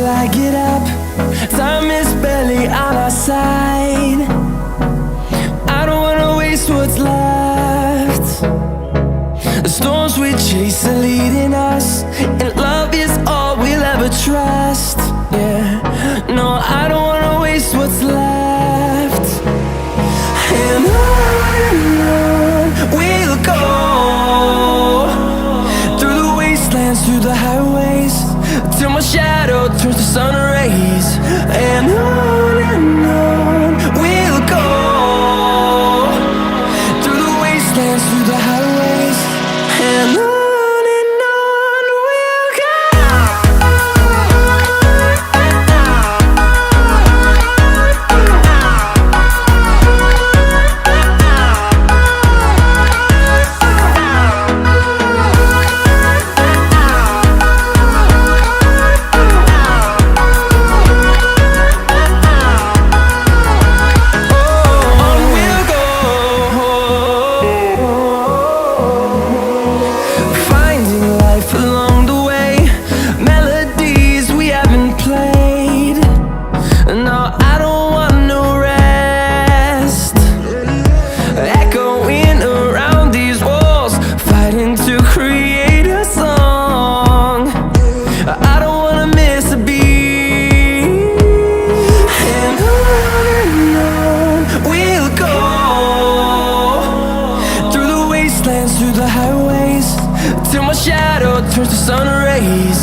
till I get up. Time is barely on our side. I don't wanna waste what's left. The storms we chase are leading us, and love is all we'll ever trust. Yeah, no, I don't wanna waste what's left. And on we'll go, through the wastelands, through the highways, till my shadow turns to sun rays. And on we'll go, through the wastelands, through the highways, and on. Through the highways, till my shadow turns to sun rays.